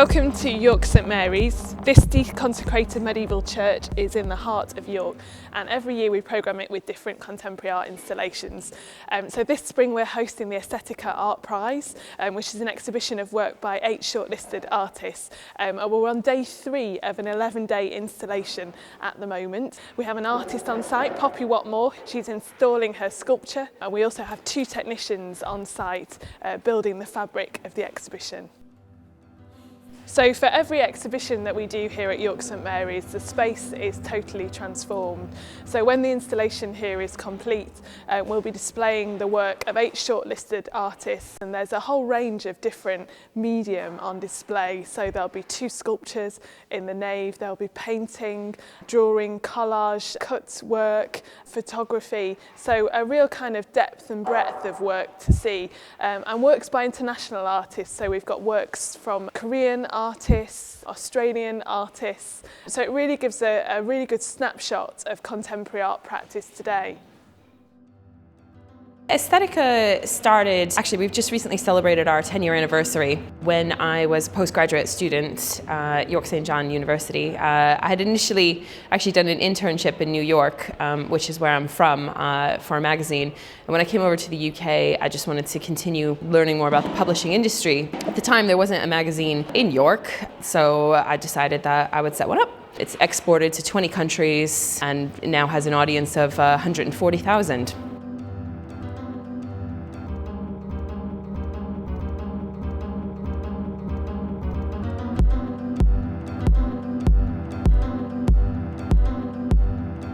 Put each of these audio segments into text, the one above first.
Welcome to York St Mary's. This deconsecrated medieval church is in the heart of York, and every year we programme it with different contemporary art installations. So this spring we're hosting the Aesthetica Art Prize, which is an exhibition of work by 8 shortlisted artists. And we're on day 3 of an 11-day installation at the moment. We have an artist on site, Whatmore. She's installing her sculpture, and we also have 2 technicians on site building the fabric of the exhibition. So for every exhibition that we do here at York St Mary's, the space is totally transformed. So when the installation here is complete, we'll be displaying the work of 8 shortlisted artists, and there's a whole range of different medium on display. So there'll be 2 sculptures in the nave, there'll be painting, drawing, collage, cut work, photography. So a real kind of depth and breadth of work to see, and works by international artists. So we've got works from Korean artists, Australian artists. So it really gives a really good snapshot of contemporary art practice today. Aesthetica started, actually we've just recently celebrated our 10-year anniversary. When I was a postgraduate student at York St John University, I had initially actually done an internship in New York, which is where I'm from, for a magazine. And when I came over to the UK, I just wanted to continue learning more about the publishing industry. At the time there wasn't a magazine in York, so I decided that I would set one up. It's exported to 20 countries and now has an audience of 140,000.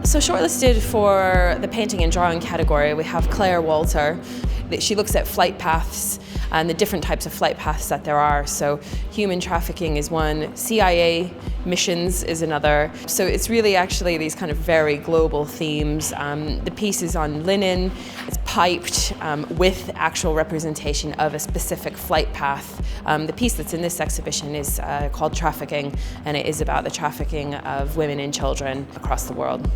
So shortlisted for the painting and drawing category, we have Clare. She looks at flight paths and the different types of flight paths that there are. So human trafficking is one, CIA missions is another. So it's really actually these kind of very global themes. The piece is on linen, it's piped with actual representation of a specific flight path. The piece that's in this exhibition is called Trafficking, and it is about the trafficking of women and children across the world.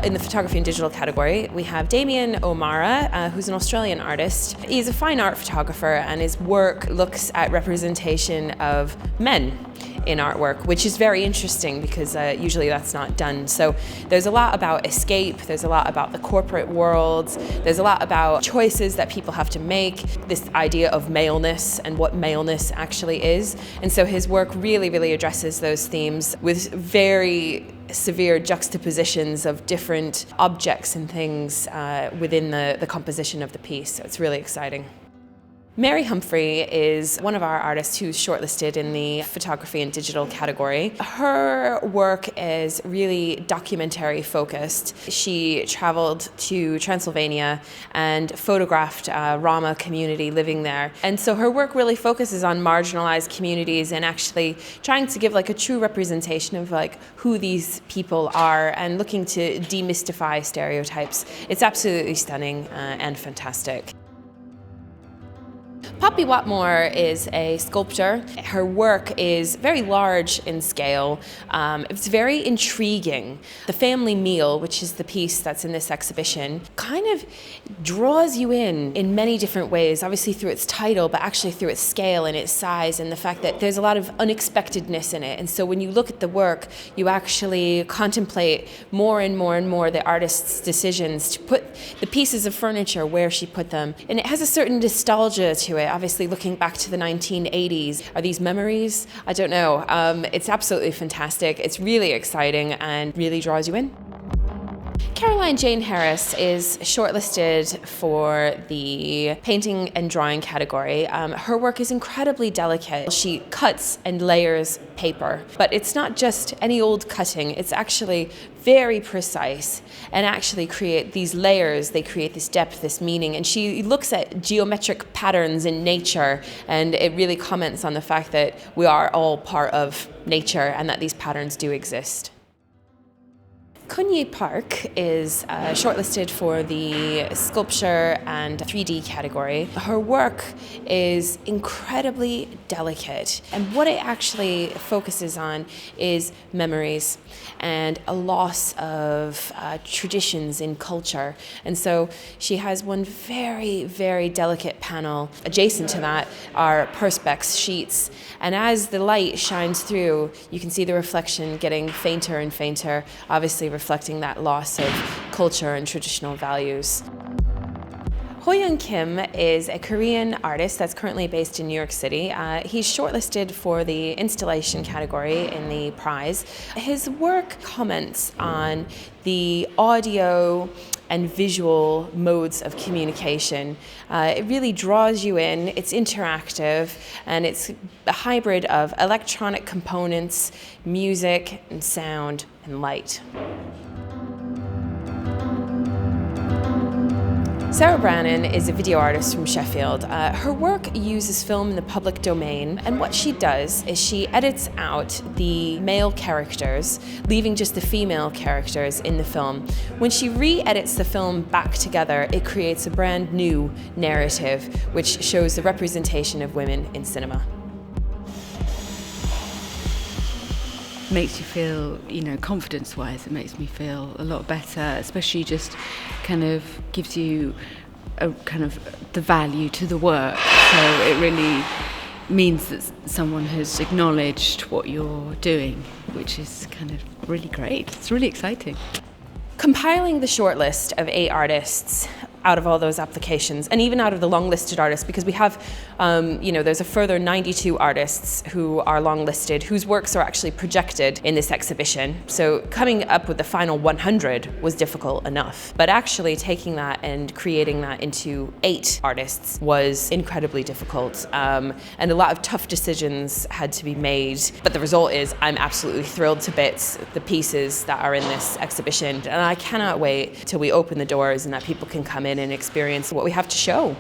In the photography and digital category, we have Damien, who's an Australian artist. He's a fine art photographer, and his work looks at representation of men in artwork, which is very interesting because usually that's not done. So there's a lot about escape, there's a lot about the corporate world, there's a lot about choices that people have to make, this idea of maleness and what maleness actually is. And so his work really addresses those themes with very severe juxtapositions of different objects and things within the composition of the piece. So it's really exciting. Humphrey is one of our artists who's shortlisted in the photography and digital category. Her work is really documentary focused. She traveled to Transylvania and photographed a Roma community living there. And so her work really focuses on marginalized communities and actually trying to give like a true representation of like who these people are and looking to demystify stereotypes. It's absolutely stunning and fantastic. Whatmore is a sculptor. Her work is very large in scale. It's very intriguing. The family meal, which is the piece that's in this exhibition, kind of draws you in many different ways, obviously through its title, but actually through its scale and its size and the fact that there's a lot of unexpectedness in it. And so when you look at the work, you actually contemplate more and more the artist's decisions to put the pieces of furniture where she put them. And it has a certain nostalgia to it. Obviously looking back to the 1980s. Are these memories? I don't know. It's absolutely fantastic. It's really exciting and really draws you in. Caroline Jane Harris is shortlisted for the painting and drawing category. Her work is incredibly delicate. She cuts and layers paper, but it's not just any old cutting. It's actually very precise and actually create these layers. They create this depth, this meaning, and she looks at geometric patterns in nature, and it really comments on the fact that we are all part of nature and that these patterns do exist. Kanye Park is shortlisted for the sculpture and 3D category. Her work is incredibly delicate, and what it actually focuses on is memories and a loss of traditions in culture. And so she has one very, very delicate panel. Adjacent to that are perspex sheets, and as the light shines through, you can see the reflection getting fainter and fainter, obviously reflecting that loss of culture and traditional values. Hyung-Gyu is a Korean artist that's currently based in New York City. He's shortlisted for the installation category in the prize. His work comments on the audio and visual modes of communication. It really draws you in, it's interactive, and it's a hybrid of electronic components, music, and sound, and light. Sara Brannon is a video artist from Sheffield. Her work uses film in the public domain, and what she does is she edits out the male characters, leaving just the female characters in the film. When she re-edits the film back together, it creates a brand new narrative, which shows the representation of women in cinema. Makes you feel, confidence-wise, it makes me feel a lot better, especially just kind of gives you a kind of the value to the work. So it really means that someone has acknowledged what you're doing, which is kind of really great. It's really exciting. Compiling the shortlist of 8 artists out of all those applications, and even out of the long-listed artists, because we have, there's a further 92 artists who are long-listed, whose works are actually projected in this exhibition. So coming up with the final 100 was difficult enough, but actually taking that and creating that into 8 artists was incredibly difficult, and a lot of tough decisions had to be made. But the result is I'm absolutely thrilled to bits the pieces that are in this exhibition, and I cannot wait till we open the doors and that people can come in and experience what we have to show.